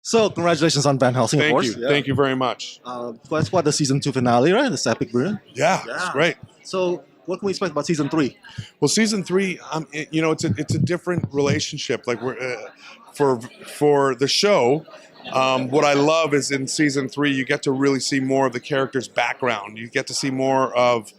So congratulations on Van Helsing, of Thank course. you. Thank you very much. That's what the season 2 finale, right? This epic, brilliant. Yeah, it's great. So what can we expect about season 3? Well, season 3, it's a different relationship. Like for the show, what I love is in season 3 you get to really see more of the character's background. You get to see more of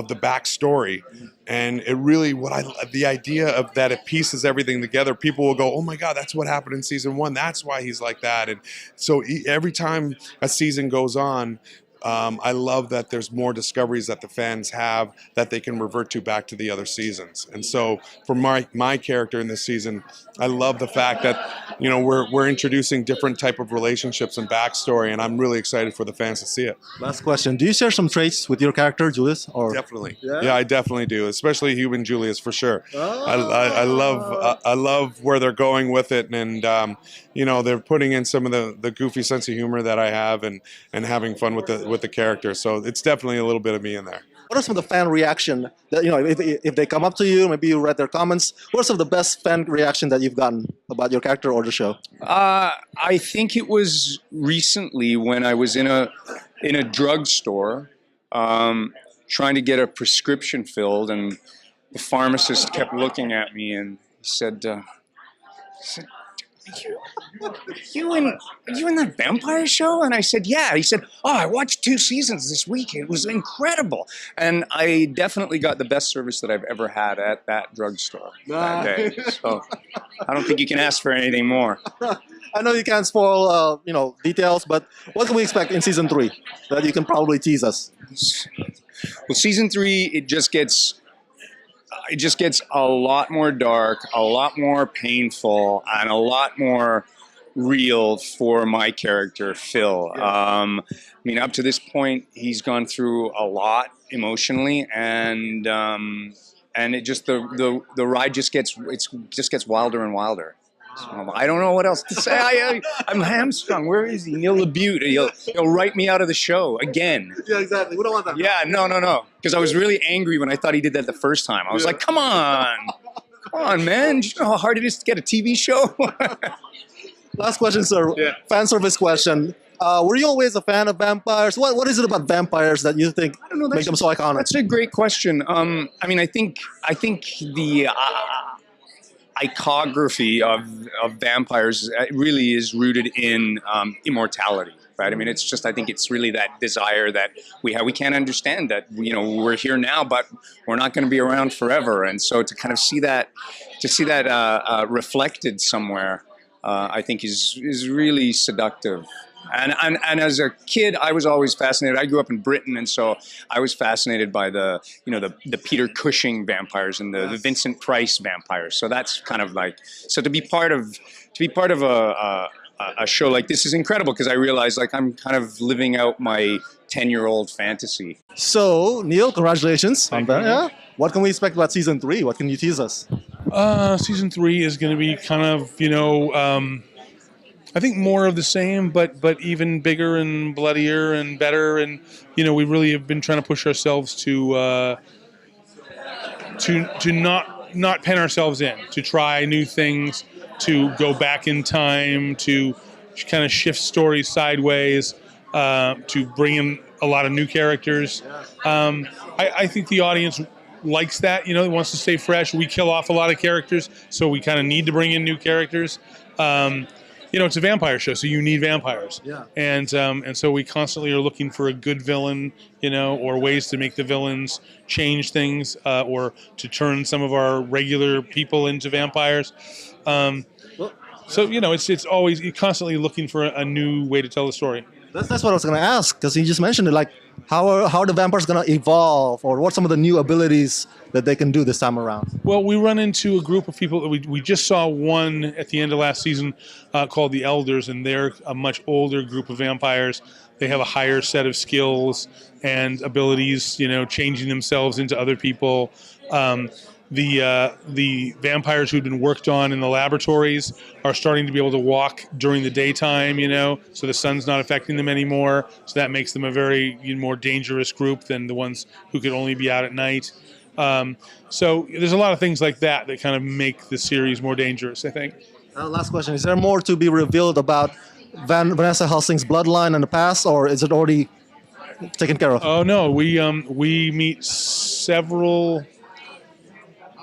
the backstory, and it really the idea of that it pieces everything together. People will go, "Oh my God, that's what happened in season 1. That's why he's like that." And so every time a season goes on, I love that there's more discoveries that the fans have that they can revert to back to the other seasons. And so for my character in this season, I love the fact that we're introducing different type of relationships and backstory, and I'm really excited for the fans to see it. Last question: do you share some traits with your character, Julius? Or Definitely, yeah, I definitely do, especially Hugh and Julius for sure. I love where they're going with it, and they're putting in some of the goofy sense of humor that I have, and having fun with the character. So it's definitely a little bit of me in there. What are some of the fan reaction that, if they come up to you, maybe you read their comments, what are some of the best fan reaction that you've gotten about your character or the show? I think it was recently when I was in a drugstore trying to get a prescription filled, and the pharmacist kept looking at me and said, Are you in that vampire show? And I said, yeah. He said, oh, I watched 2 seasons this week. It was incredible. And I definitely got the best service that I've ever had at that drugstore that day. So I don't think you can ask for anything more. I know you can't spoil, details, but what can we expect in season 3 that you can probably tease us? Well, season 3, it just gets a lot more dark, a lot more painful, and a lot more real for my character, Phil. Up to this point, he's gone through a lot emotionally, and it just the ride just gets wilder and wilder. So I don't know what else to say. I'm hamstrung. Where is he? Neil LaBute. He'll write me out of the show again. Yeah, exactly. We don't want that. Yeah, no. Because I was really angry when I thought he did that the first time. I was like, come on, man. Do you know how hard it is to get a TV show? Last question, sir. Yeah. Fan service question. Were you always a fan of vampires? What is it about vampires that you think make them so iconic? That's a great question. I think the iconography of vampires really is rooted in immortality, right? I think it's really that desire that we have. We can't understand that, we're here now, but we're not going to be around forever. And so to kind of see that reflected somewhere, I think is really seductive. And as a kid, I was always fascinated. I grew up in Britain, and so I was fascinated by the Peter Cushing vampires and the Vincent Price vampires. So that's kind of like, so to be part of a show like this is incredible, because I realize like I'm kind of living out my 10-year-old fantasy. So Neil, congratulations on that. Yeah. What can we expect about season 3? What can you tease us? Season 3 is going to be kind of I think more of the same, but even bigger and bloodier and better. And we really have been trying to push ourselves to not pen ourselves in, to try new things, to go back in time, to kind of shift stories sideways, to bring in a lot of new characters. I think the audience likes that. It wants to stay fresh. We kill off a lot of characters, so we kind of need to bring in new characters. It's a vampire show, so you need vampires. Yeah. And so we constantly are looking for a good villain, or ways to make the villains change things, or to turn some of our regular people into vampires. It's always, you're constantly looking for a new way to tell the story. That's what I was going to ask, because you just mentioned it. Like, how are the vampires going to evolve, or what some of the new abilities that they can do this time around? Well, we run into a group of people. We just saw one at the end of last season called the Elders, and they're a much older group of vampires. They have a higher set of skills and abilities, changing themselves into other people. The vampires who've been worked on in the laboratories are starting to be able to walk during the daytime, so the sun's not affecting them anymore. So that makes them a very more dangerous group than the ones who could only be out at night. So there's a lot of things like that kind of make the series more dangerous, I think. Last question. Is there more to be revealed about Vanessa Helsing's bloodline in the past, or is it already taken care of? Oh no, we meet several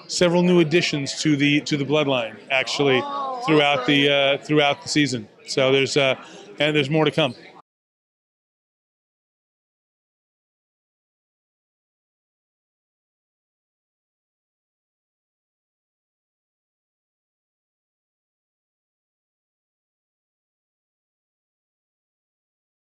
new additions to the bloodline actually throughout the season. So there's more to come.